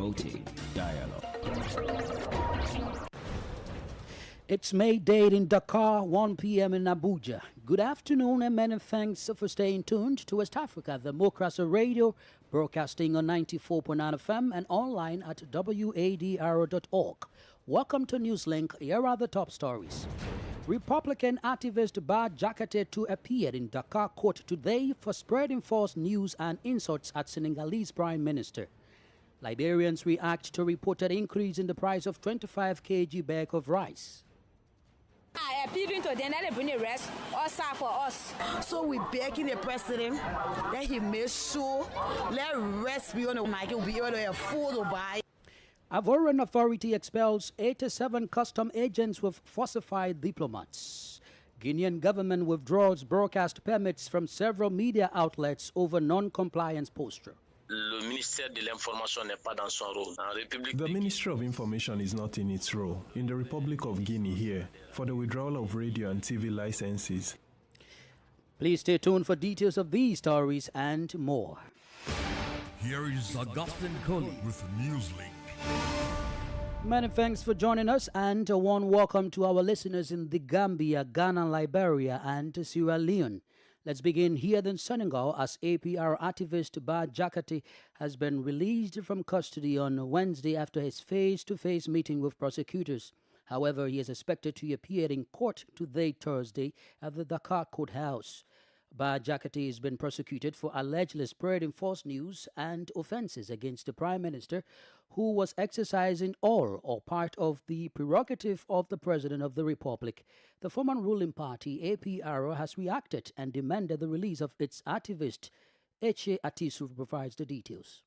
promoting dialogue. It's May Day in Dakar, 1 p.m. in Abuja. Good afternoon and many thanks for staying tuned to West Africa, the Democracy Radio, broadcasting on 94.9 FM and online at wadr.org. Welcome to Newslink. Here are the top stories. Republican activist Bah Diakhaté appeared in Dakar court today for spreading false news and insults at Senegalese Prime Minister. Liberians react to reported increase in the price of 25 kg bag of rice. I appealing to them that bring the rest also for us. So we begging the president that he make sure let rest be on the market, will be able to afford to buy. Ivorian authority expels 87 custom agents with falsified diplomats. Guinean government withdraws broadcast permits from several media outlets over non-compliance posture. Le ministère de l'Information n'est pas dans son rôle. The Ministry of Information is not in its role in the Republic of Guinea here for the withdrawal of radio and TV licenses. Please stay tuned for details of these stories and more. Here is Augustine Coley with Newslink. Many thanks for joining us and a warm welcome to our listeners in the Gambia, Ghana, Liberia and Sierra Leone. Let's begin here in Senegal as APR activist Bah Diakhaté has been released from custody on Wednesday after his face-to-face meeting with prosecutors. However, he is expected to appear in court today, Thursday, at the Dakar courthouse. Bah Diakhaté has been prosecuted for allegedly spreading false news and offences against the Prime Minister, who was exercising all or part of the prerogative of the President of the Republic. The former ruling party, APR, has reacted and demanded the release of its activist. Eche Atisu provides the details.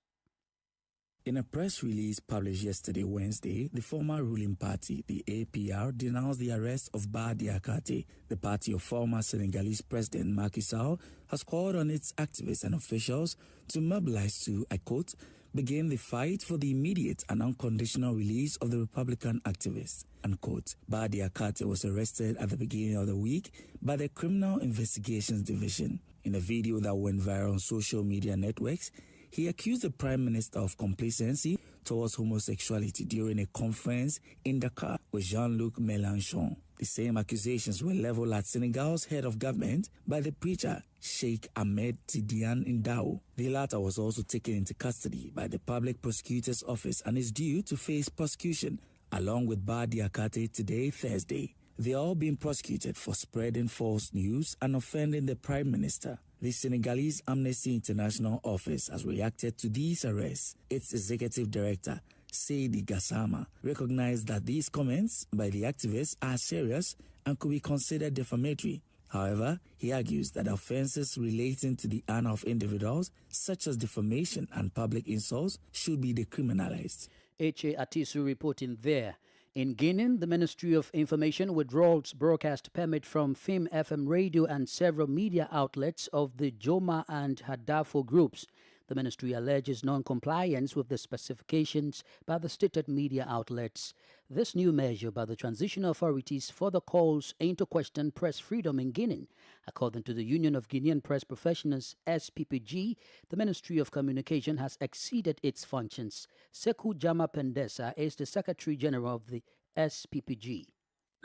In a press release published yesterday, Wednesday, the former ruling party, the APR, denounced the arrest of Bah Diakhaté. The party of former Senegalese President Macky Sall has called on its activists and officials to mobilize to, I quote, begin the fight for the immediate and unconditional release of the Republican activists, unquote. Bah Diakhaté was arrested at the beginning of the week by the Criminal Investigations Division. In a video that went viral on social media networks, he accused the Prime Minister of complacency towards homosexuality during a conference in Dakar with Jean-Luc Mélenchon. The same accusations were leveled at Senegal's head of government by the preacher Sheikh Ahmed Tidiane Ndao. The latter was also taken into custody by the Public Prosecutor's Office and is due to face prosecution along with Bah Diakhaté today, Thursday. They are all being prosecuted for spreading false news and offending the Prime Minister. The Senegalese Amnesty International office has reacted to these arrests. Its executive director, Seydi Gassama, recognized that these comments by the activists are serious and could be considered defamatory. However, he argues that offenses relating to the honor of individuals, such as defamation and public insults, should be decriminalized. Eche Atisu reporting there. In Guinea, the Ministry of Information withdraws broadcast permit from FIM FM radio and several media outlets of the Joma and Hadafo groups. The ministry alleges non-compliance with the specifications by the stated media outlets. This new measure by the transitional authorities further calls into question press freedom in Guinea. According to the Union of Guinean Press Professionals, SPPG, the Ministry of Communication has exceeded its functions. Sekou Jama Pendesa is the Secretary General of the SPPG.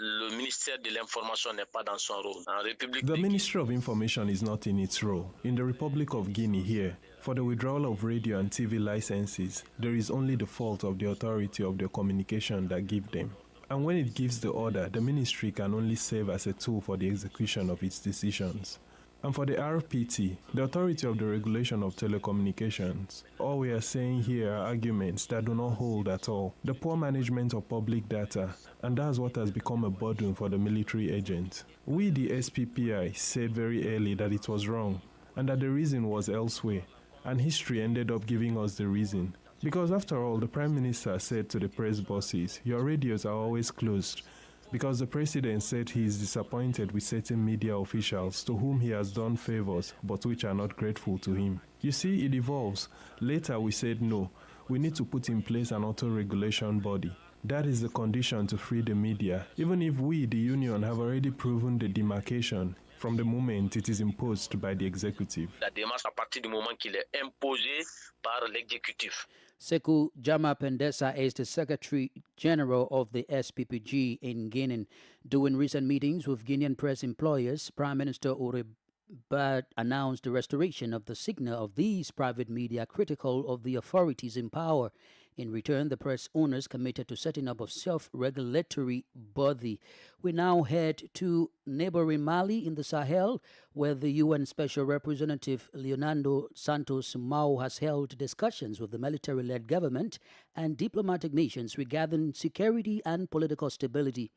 Le ministère de l'Information n'est pas dans son rôle. The Ministry of Information is not in its role in the Republic of Guinea here. For the withdrawal of radio and TV licenses, there is only the fault of the authority of the communication that give them. And when it gives the order, the ministry can only serve as a tool for the execution of its decisions. And for the RPT, the authority of the regulation of telecommunications, all we are saying here are arguments that do not hold at all. The poor management of public data, and that's what has become a burden for the military agents. We, the SPPI, said very early that it was wrong, and that the reason was elsewhere, and history ended up giving us the reason. Because after all, the Prime Minister said to the press bosses, your radios are always closed, because the president said he is disappointed with certain media officials to whom he has done favors but which are not grateful to him. You see, it evolves. Later we said no, we need to put in place an auto-regulation body. That is the condition to free the media, even if we, the union, have already proven the demarcation from the moment it is imposed by the executive. La démarche à partir du moment qu'il est imposé par l'exécutif. Sekou Jama Pendesa is the Secretary General of the SPPG in Guinea. During recent meetings with Guinean press employers, Prime Minister Uribe announced the restoration of the signal of these private media critical of the authorities in power. In return, the press owners committed to setting up a self-regulatory body. We now head to neighboring Mali in the Sahel, where the UN Special Representative Leonardo Santos Mao has held discussions with the military-led government and diplomatic missions regarding security and political stability.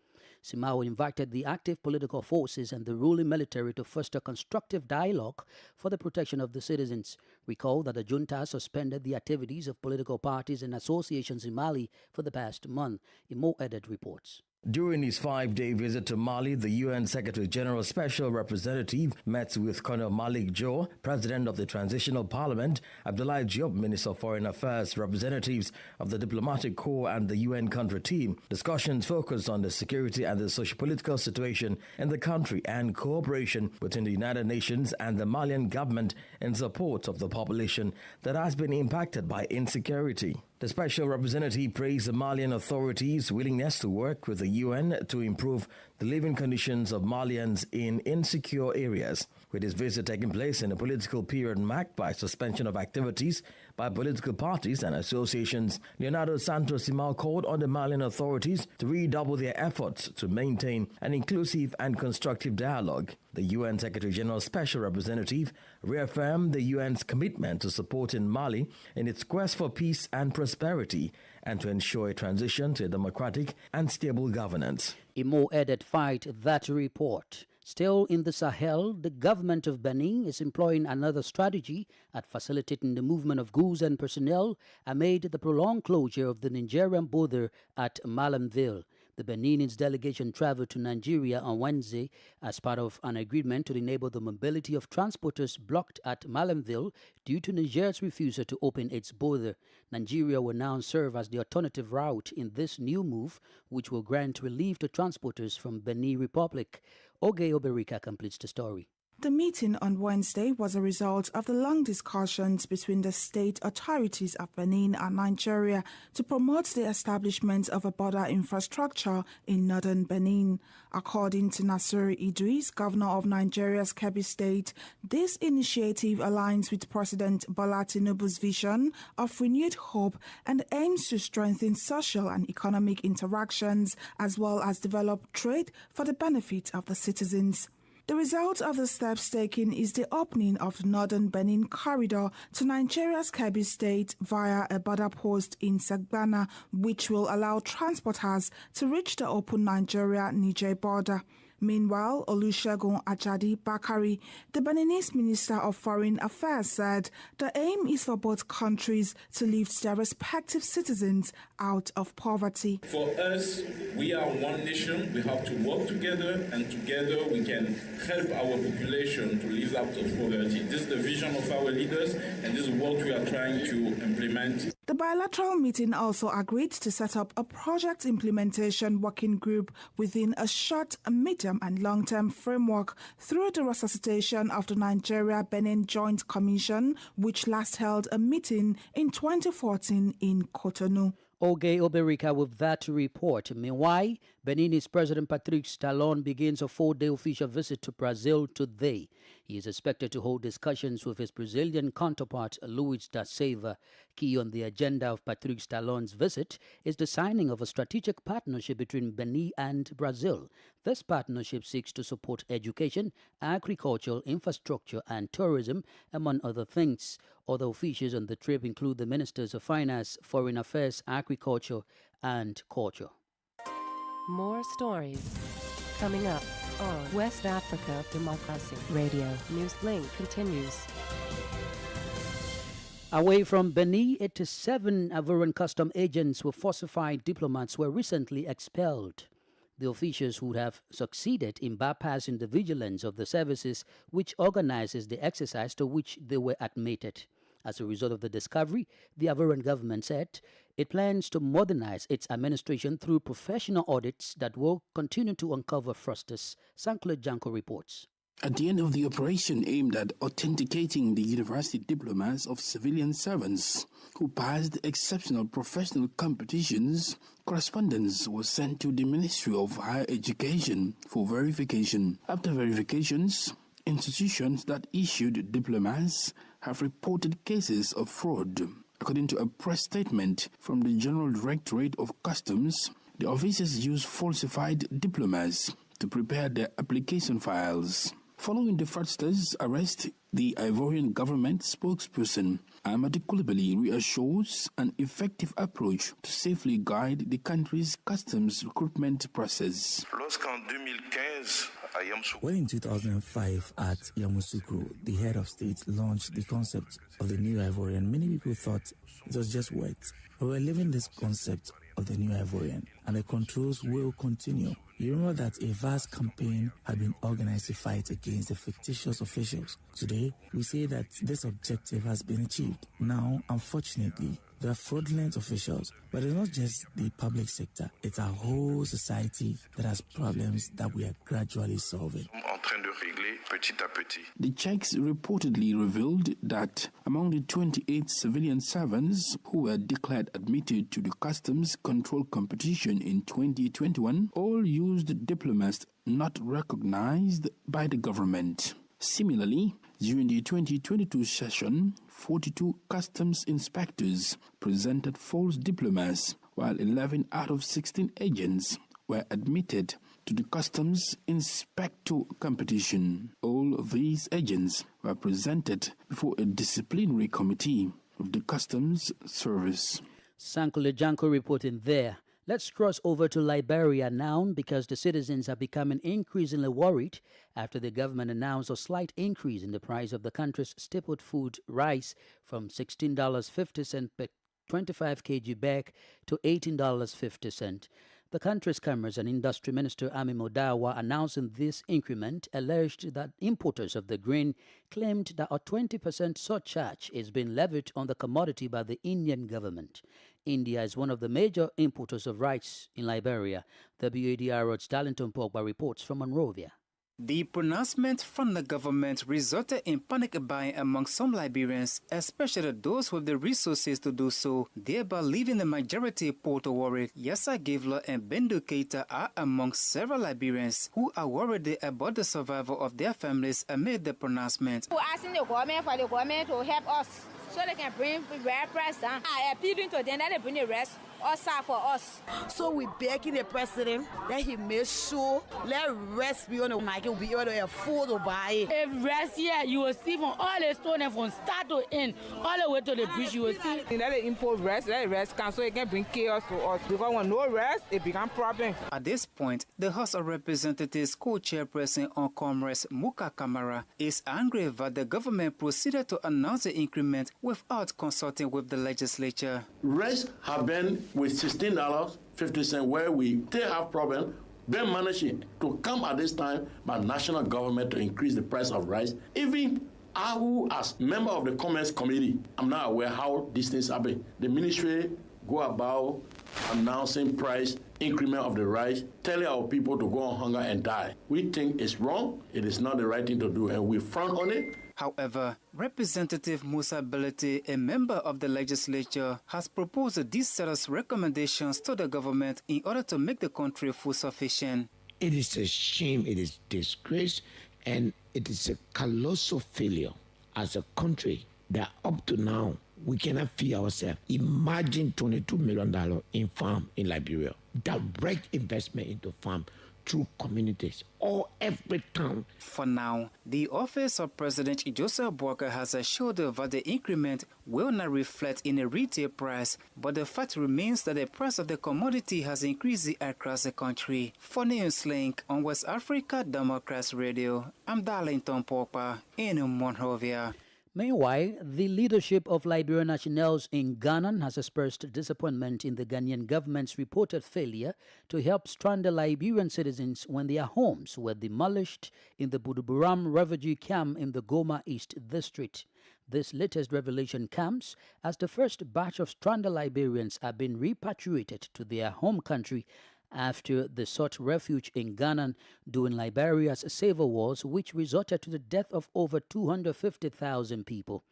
Simao invited the active political forces and the ruling military to foster constructive dialogue for the protection of the citizens. Recall that the junta suspended the activities of political parties and associations in Mali for the past month. Imo Edit reports. During his 5-day visit to Mali, the UN Secretary General Special Representative met with Colonel Malik Joe, President of the Transitional Parliament, Abdoulaye Diop, Minister of Foreign Affairs, representatives of the Diplomatic Corps and the UN country team. Discussions focused on the security and the socio-political situation in the country and cooperation between the United Nations and the Malian government in support of the population that has been impacted by insecurity. The special representative praised the Malian authorities' willingness to work with the UN to improve the living conditions of Malians in insecure areas. With his visit taking place in a political period marked by suspension of activities by political parties and associations, Leonardo Santos Simao called on the Malian authorities to redouble their efforts to maintain an inclusive and constructive dialogue. The UN Secretary General Special Representative reaffirmed the UN's commitment to supporting Mali in its quest for peace and prosperity and to ensure a transition to a democratic and stable governance. Imo Edit fight that report. Still in the Sahel, the government of Benin is employing another strategy at facilitating the movement of goods and personnel amid the prolonged closure of the Nigerian border at Malamville. The Beninese delegation traveled to Nigeria on Wednesday as part of an agreement to enable the mobility of transporters blocked at Malamville due to Niger's refusal to open its border. Nigeria will now serve as the alternative route in this new move, which will grant relief to transporters from Benin Republic. Oge Oberika completes the story. The meeting on Wednesday was a result of the long discussions between the state authorities of Benin and Nigeria to promote the establishment of a border infrastructure in northern Benin. According to Nasir Idris, governor of Nigeria's Kebbi State, this initiative aligns with President Bola Tinubu's vision of renewed hope and aims to strengthen social and economic interactions as well as develop trade for the benefit of the citizens. The result of the steps taken is the opening of the northern Benin corridor to Nigeria's Kebbi State via a border post in Segbana, which will allow transporters to reach the open Nigeria-Niger border. Meanwhile, Olusegun Ajadi Bakari, the Beninese Minister of Foreign Affairs, said the aim is for both countries to lift their respective citizens out of poverty. For us, we are one nation. We have to work together, and together we can help our population to live out of poverty. This is the vision of our leaders, and this is what we are trying to implement. The bilateral meeting also agreed to set up a project implementation working group within a short, medium and long-term framework through the resuscitation of the Nigeria-Benin Joint Commission, which last held a meeting in 2014 in Cotonou. Oge Oberika with that report. Meanwhile, Benin's President Patrick Talon begins a 4-day official visit to Brazil today. He is expected to hold discussions with his Brazilian counterpart, Luiz da Silva. Key on the agenda of Patrick Talon's visit is the signing of a strategic partnership between Benin and Brazil. This partnership seeks to support education, agriculture, infrastructure, and tourism, among other things. Other officials on the trip include the Ministers of Finance, Foreign Affairs, Agriculture, and Culture. More stories coming up on West Africa Democracy Radio. Newslink continues. Away from Benin, 87 Ivorian custom agents with falsified diplomats were recently expelled. The officials would have succeeded in bypassing the vigilance of the services which organizes the exercise to which they were admitted. As a result of the discovery, the Ivorian government said it plans to modernize its administration through professional audits that will continue to uncover fraudsters. Sankle Janko reports. At the end of the operation aimed at authenticating the university diplomas of civilian servants who passed exceptional professional competitions, correspondence was sent to the Ministry of Higher Education for verification. After verifications, institutions that issued diplomas have reported cases of fraud. According to a press statement from the General Directorate of Customs, the officers used falsified diplomas to prepare their application files. Following the fraudsters' arrest, the Ivorian government spokesperson Amadou Coulibaly reassures an effective approach to safely guide the country's customs recruitment process. When in 2005 at Yamoussoukro, the head of state launched the concept of the New Ivorian, many people thought it was just words. We were living this concept of the New Ivorian, and the controls will continue. You remember that a vast campaign had been organized to fight against the fictitious officials. Today, we say that this objective has been achieved. Now, unfortunately, there are fraudulent officials, but it's not just the public sector. It's our whole society that has problems that we are gradually solving. The checks reportedly revealed that among the 28 civilian servants who were declared admitted to the customs control competition in 2021, all used diplomas not recognized by the government. Similarly, during the 2022 session, 42 customs inspectors presented false diplomas, while 11 out of 16 agents were admitted to the customs inspector competition. All of these agents were presented before a disciplinary committee of the customs service. Sankule Janko reporting there. Let's cross over to Liberia now, because the citizens are becoming increasingly worried after the government announced a slight increase in the price of the country's staple food, rice, from $16.50 per 25 kg bag to $18.50. The country's Commerce and Industry Minister Ami Modawa, announcing this increment, alleged that importers of the grain claimed that a 20% surcharge is being levied on the commodity by the Indian government. India is one of the major importers of rice in Liberia. WADR's Darlington Pogba reports from Monrovia. The pronouncement from the government resulted in panic buying among some Liberians, especially those with the resources to do so, thereby leaving the majority poor to worried. Yassa Gavler and Bendu Keita are among several Liberians who are worried about the survival of their families amid the pronouncement. We're asking the government for the government to help us so they can bring the rare price down. I appealing to them that they bring the rest OSIWA for us. So we begging the president that he make sure let rest be on the market, be able to afford to buy it. If rest here, you will see from all the stone from start to end, all the way to the bridge, you will see. Let the import rest, let the rest come so it can bring chaos to us. Because when no rest, it become problem. At this point, the House of Representatives co-chairperson on Commerce, Muka Kamara, is angry that the government proceeded to announce the increment without consulting with the legislature. Rest have been with $16.50 where we still have problem. They managed to come at this time by national government to increase the price of rice. Even I, who as member of the Commerce Committee, I'm not aware how these things happen. The ministry go about announcing price increment of the rice, telling our people to go on hunger and die. We think it's wrong. It is not the right thing to do, and we frown on it. However, Representative Musa Belete, a member of the legislature, has proposed these set of recommendations to the government in order to make the country food sufficient. It is a shame, it is disgrace, and it is a colossal failure as a country that up to now we cannot feed ourselves. Imagine $22 million in farm in Liberia. Direct investment into farm through communities or every town. For now, the office of President Joseph Boakai has assured that the increment will not reflect in a retail price, but the fact remains that the price of the commodity has increased across the country. For Newslink on West Africa Democrats Radio, I'm Darlington Pogba in Monrovia. Meanwhile, the leadership of Liberian nationals in Ghana has expressed disappointment in the Ghanaian government's reported failure to help stranded Liberian citizens when their homes were demolished in the Buduburam refugee camp in the Goma East District. This latest revelation comes as the first batch of stranded Liberians have been repatriated to their home country after they sought refuge in Ghana during Liberia's civil wars, which resulted to the death of over 250,000 people.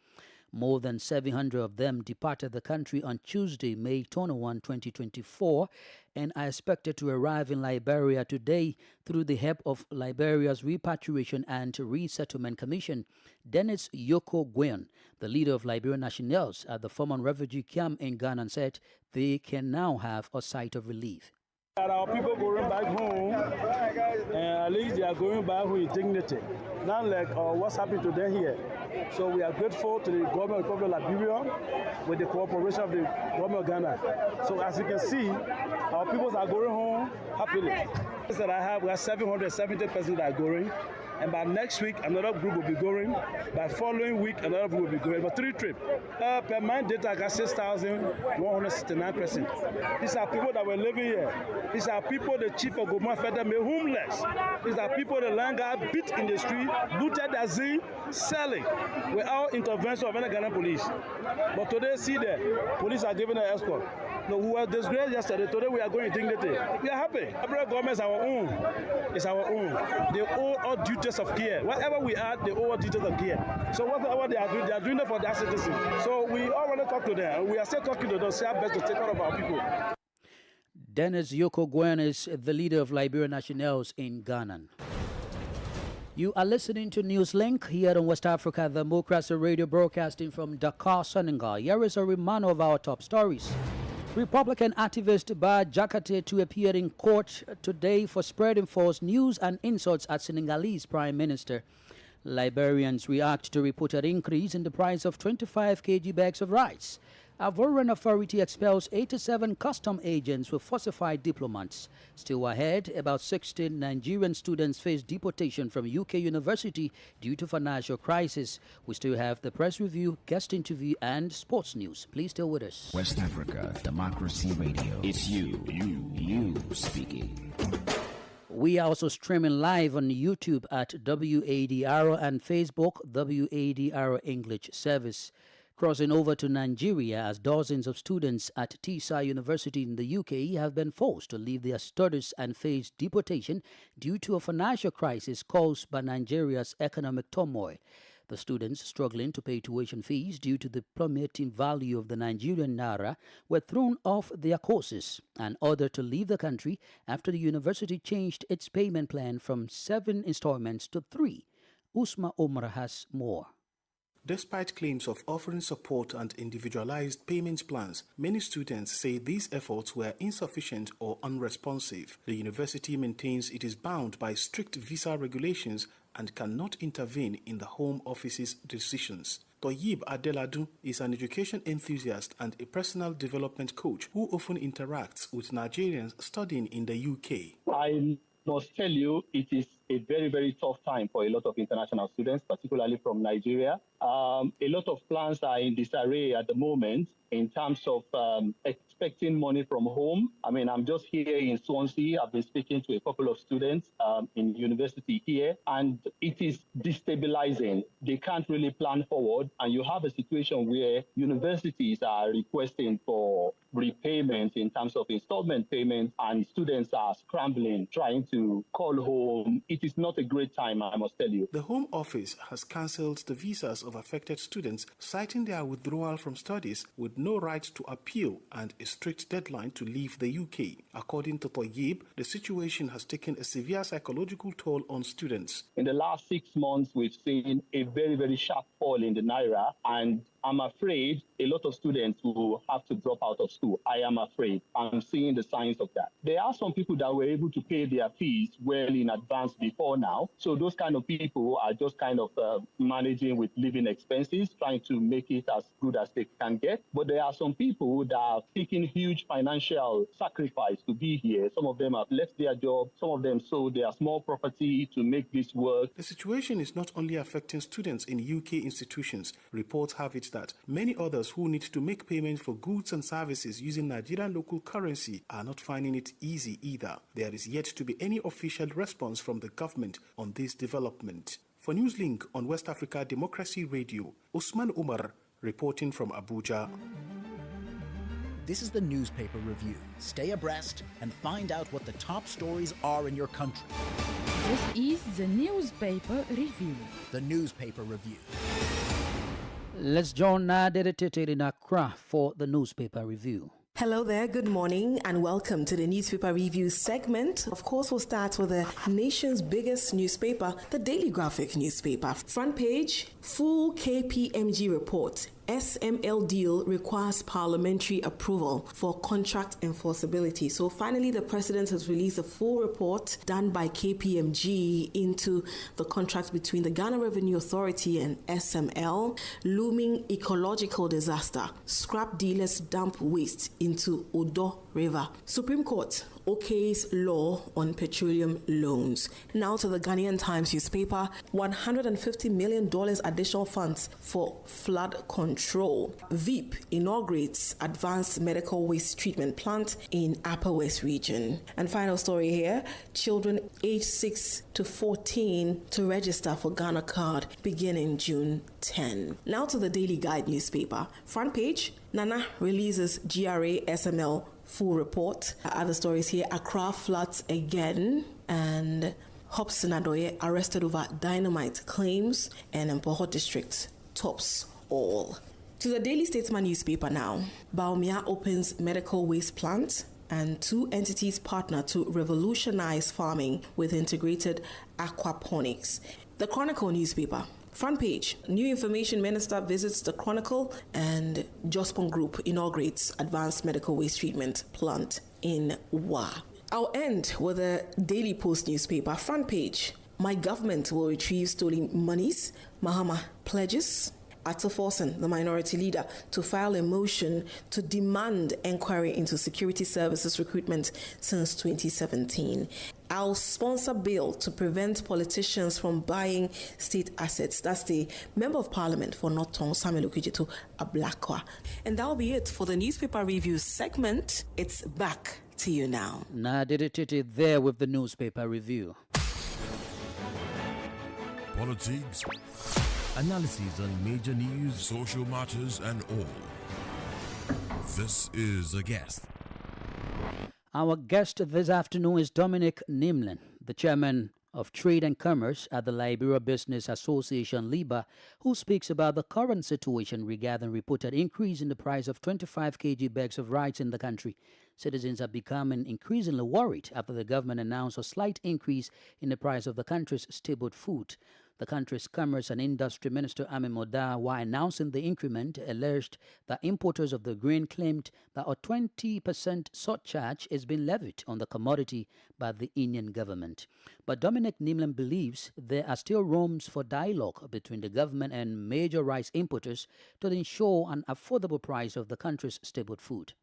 More than 700 of them departed the country on Tuesday, May 21, 2024, and are expected to arrive in Liberia today through the help of Liberia's Repatriation and Resettlement Commission. Dennis Yoko Gwen, the leader of Liberian Nationals at the former refugee camp in Ghana, said they can now have a sight of relief. Our people going back home, and at least they are going back with dignity. Not like what's happening to them here. So we are grateful to the government of the Republic of Liberia with the cooperation of the government of Ghana. So as you can see, our people are going home happily. That I have, we have 770 persons that are going. And by next week, another group will be going. By following week, another group will be going. But 3 trips. Per month data, I got 6,169 persons. These are people that were living here. These are people the chief of government federal made homeless. These are people the land got beat in the street, looted as in selling without intervention of any Ghana police. But today, see there, police are giving an escort. No, we were disgraced yesterday. Today we are going in dignity. We are happy. Every government is our own. It's our own. They owe all duties of care. Whatever we are, they owe all duties of care. So whatever they are doing it for their citizens. So we all want to talk to them. We are still talking to them, say our best to take care of our people. Dennis Yoko Gwen is the leader of Liberian Nationals in Ghana. You are listening to Newslink here on West Africa Democracy Radio, broadcasting from Dakar, Senegal. Here is a reminder of our top stories. Republican activist Bah Jakate to appear in court today for spreading false news and insults at Senegalese Prime Minister. Liberians react to reported increase in the price of 25 kg bags of rice. Ivorian authority expels 87 custom agents with falsified diplomats. Still ahead, about 16 Nigerian students face deportation from UK university due to financial crisis. We still have the press review, guest interview, and sports news. Please stay with us. West Africa Democracy Radio. It's you speaking. We are also streaming live on YouTube at WADR and Facebook, WADR English Service. Crossing over to Nigeria as dozens of students at Tisa University in the UK have been forced to leave their studies and face deportation due to a financial crisis caused by Nigeria's economic turmoil. The students struggling to pay tuition fees due to the plummeting value of the Nigerian naira were thrown off their courses and ordered to leave the country after the university changed its payment plan from 7 installments to 3. Usma Omar has more. Despite claims of offering support and individualized payment plans, many students say these efforts were insufficient or unresponsive. The university maintains it is bound by strict visa regulations and cannot intervene in the Home Office's decisions. Toyib Adeladu is an education enthusiast and a personal development coach who often interacts with Nigerians studying in the UK. I must tell you, it is a very, very tough time for a lot of international students, particularly from Nigeria. A lot of plans are in disarray at the moment in terms of expecting money from home. I mean, I'm just here in Swansea. I've been speaking to a couple of students in university here, and it is destabilizing. They can't really plan forward, and you have a situation where universities are requesting for repayment in terms of installment payments, and students are scrambling, trying to call home. It is not a great time, I must tell you. The Home Office has cancelled the visas of affected students, citing their withdrawal from studies with no right to appeal and a strict deadline to leave the UK. According to Toyib, the situation has taken a severe psychological toll on students. In the last 6 months, we've seen a very, very sharp fall in the naira, and I'm afraid a lot of students will have to drop out of school. I am afraid. I'm seeing the signs of that. There are some people that were able to pay their fees well in advance before now. So those kind of people are just kind of managing with living expenses, trying to make it as good as they can get. But there are some people that are taking huge financial sacrifice to be here. Some of them have left their job. Some of them sold their small property to make this work. The situation is not only affecting students in UK institutions. Reports have it that many others who need to make payments for goods and services using Nigerian local currency are not finding it easy either. There is yet to be any official response from the government on this development. For Newslink on West Africa Democracy Radio, Usman Umar reporting from Abuja. This is the Newspaper Review. Stay abreast and find out what the top stories are in your country. This is the Newspaper Review. The Newspaper Review. Let's join Nadia Tete in Accra for the Newspaper Review. Hello there, good morning, and welcome to the Newspaper Review segment. Of course, we'll start with the nation's biggest newspaper, the Daily Graphic newspaper. Front page, full KPMG report. SML deal requires parliamentary approval for contract enforceability. So finally, the president has released a full report done by KPMG into the contract between the Ghana Revenue Authority and SML. Looming ecological disaster. Scrap dealers dump waste into Odo River. Supreme Court okays law on petroleum loans. Now to the Ghanaian Times newspaper, $150 million additional funds for flood control. VIP inaugurates advanced medical waste treatment plant in Upper West region. And final story here, children aged 6 to 14 to register for Ghana card beginning June 10. Now to the Daily Guide newspaper. Front page, Nana releases GRA SML full report. Other stories here, Accra floods again, and Hobson Adoye arrested over dynamite claims, and Mpoho district tops all. To the Daily Statesman newspaper now. Baumia opens medical waste plant, and 2 entities partner to revolutionize farming with integrated aquaponics. The Chronicle newspaper. Front page, new information minister visits the Chronicle, and Jospon Group inaugurates advanced medical waste treatment plant in Wa. I'll end with a Daily Post newspaper. Front page, my government will retrieve stolen monies. Mahama pledges. Ato Forson, the minority leader, to file a motion to demand inquiry into security services recruitment since 2017. I'll sponsor bill to prevent politicians from buying state assets. That's the Member of Parliament for North Tongue, Samuel Okudzeto Ablakwa. And that'll be it for the Newspaper Review segment. It's back to you now. Nadia Tete there with the Newspaper Review. Politics, analyses on major news, social matters, and all. This is A Guest. Our guest this afternoon is Dominic Newslink, the chairman of Trade and Commerce at the Liberia Business Association, LIBA, who speaks about the current situation regarding reported increase in the price of 25 kg bags of rice in the country. Citizens are becoming increasingly worried after the government announced a slight increase in the price of the country's staple food. The country's Commerce and Industry Minister Amin Moda, while announcing the increment, alleged that importers of the grain claimed that a 20% surcharge is being levied on the commodity by the Indian government. But Dominic Newslink believes there are still rooms for dialogue between the government and major rice importers to ensure an affordable price of the country's staple food.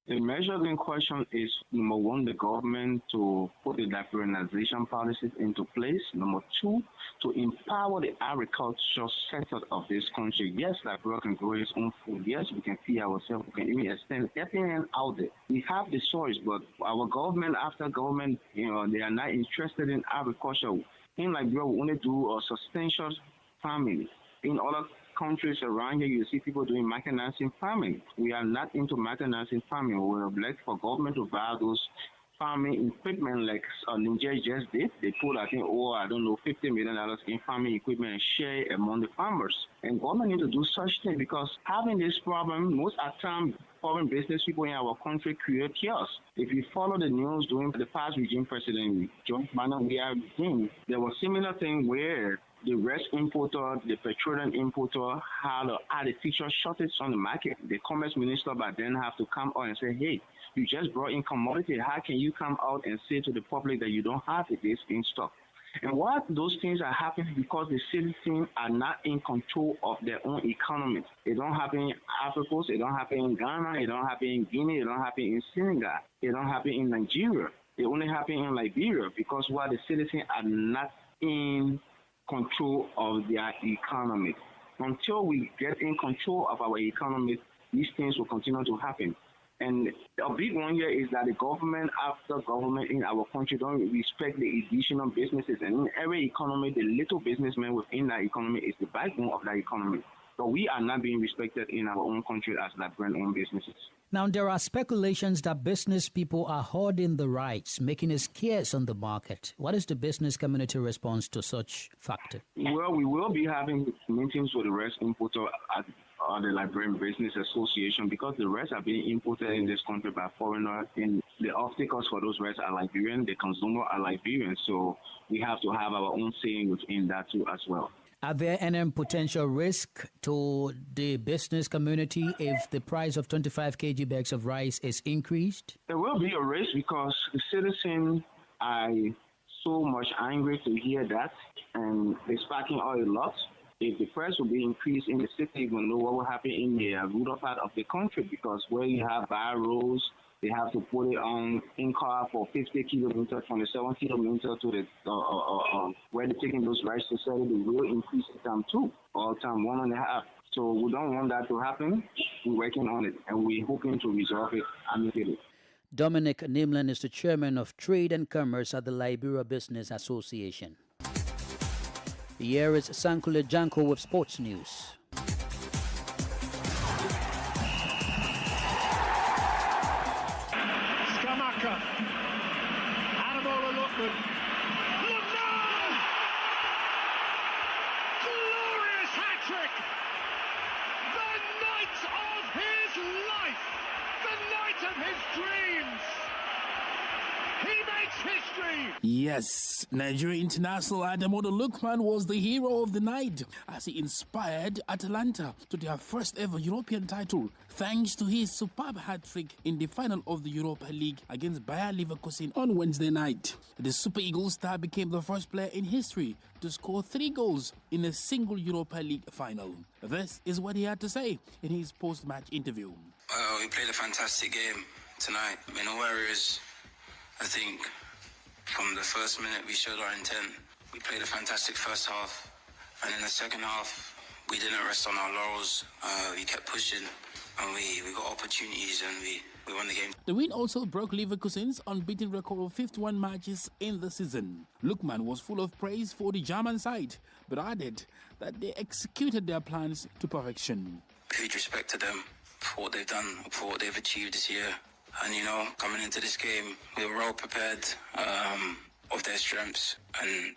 The measure in question is, number one, the government to put the liberalization policies into place. Number two, to empower the agriculture sector of this country. Yes, Liberia can grow its own food. Yes, we can feed ourselves. We can even extend everything out there. We have the choice, but our government, after government, they are not interested in agriculture. In Liberia, we only do a substantial farming. In other countries around here, you see people doing mechanized farming. We are not into mechanized farming. We would like for government to buy those farming equipment like Niger just did. They put, $50 million in farming equipment and share among the farmers. And government need to do such thing, because having this problem, most of the time, foreign business people in our country create chaos. If you follow the news during the past regime, President John Mahama, there was similar thing where the rice importer, the petroleum importer had an artificial shortage on the market. The commerce minister by then have to come out and say, hey, you just brought in commodity. How can you come out and say to the public that you don't have this in stock? And what those things are happening because the citizens are not in control of their own economy. It don't happen in Africa, it don't happen in Ghana, it don't happen in Guinea, it don't happen in Senegal, it don't happen in Nigeria. It only happen in Liberia because the citizens are not in control of their economy. Until we get in control of our economy, these things will continue to happen. And a big one here is that the government, after government in our country, don't respect the additional businesses. And in every economy, the little businessman within that economy is the backbone of that economy. But we are not being respected in our own country as Liberian-owned businesses. Now, there are speculations that business people are hoarding the rice, making it scarce on the market. What is the business community response to such factor? Well, we will be having meetings with the rice importer at the Liberian Business Association because the rice are being imported in this country by foreigners. And the off-takers for those rice are Liberian, the consumer are Liberian. So we have to have our own saying within that too as well. Are there any potential risk to the business community if the price of 25 kg bags of rice is increased? There will be a risk because the citizens are so much angry to hear that, and they're sparking all a lot. If the price will be increased in the city, you will know what will happen in the rural part of the country because where you have barrels, they have to put it on in car for 50 kilometers from the 7 kilometers to the where they're taking those rice to sell it. They will increase the time two or time 1.5. So we don't want that to happen. We're working on it and we're hoping to resolve it amicably. Dominic Nimlan is the chairman of Trade and Commerce at the Liberia Business Association. Here is Sankule Janko with sports news. Adamola Lookman. Lookman! Glorious hat-trick! The night of his life! The night of his dreams! He makes history! Yes, Nigeria international Adamola Lookman was the hero of the night as he inspired Atalanta to their first ever European title thanks to his superb hat-trick in the final of the Europa League against Bayer Leverkusen on Wednesday night. The Super Eagles star became the first player in history to score 3 goals in a single Europa League final. This is what he had to say in his post-match interview. We played a fantastic game tonight. No worries. I think from the first minute we showed our intent. We played a fantastic first half, and in the second half we didn't rest on our laurels. We kept pushing and we got opportunities and we won the game. The win also broke Leverkusen's unbeaten record of 51 matches in the season. Lookman was full of praise for the German side, but added that they executed their plans to perfection. Huge respect to them for what they've done, for what they've achieved this year. And, coming into this game, we were well prepared of their strengths and,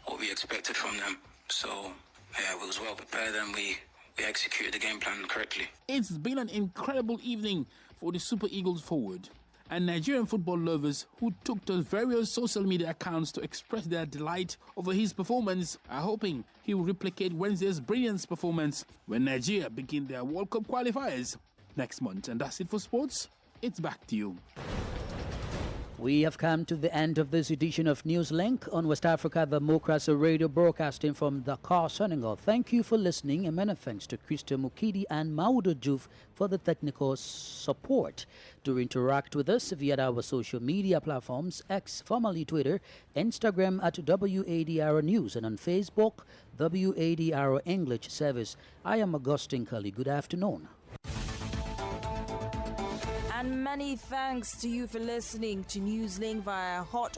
what we expected from them. So, yeah, we was well prepared and we executed the game plan correctly. It's been an incredible evening for the Super Eagles forward. And Nigerian football lovers who took to various social media accounts to express their delight over his performance are hoping he will replicate Wednesday's brilliant performance when Nigeria begin their World Cup qualifiers next month. And that's it for sports. It's back to you. We have come to the end of this edition of Newslink on West Africa Democracy Radio, broadcasting from Dakar, Senegal. Thank you for listening, and many thanks to Christo Mukidi and Maudo Juf for the technical support. To interact with us via our social media platforms, X, formerly Twitter, Instagram at WADR News, and on Facebook, WADR English Service. I am Augustine Cully. Good afternoon. And many thanks to you for listening to Newslink via Hot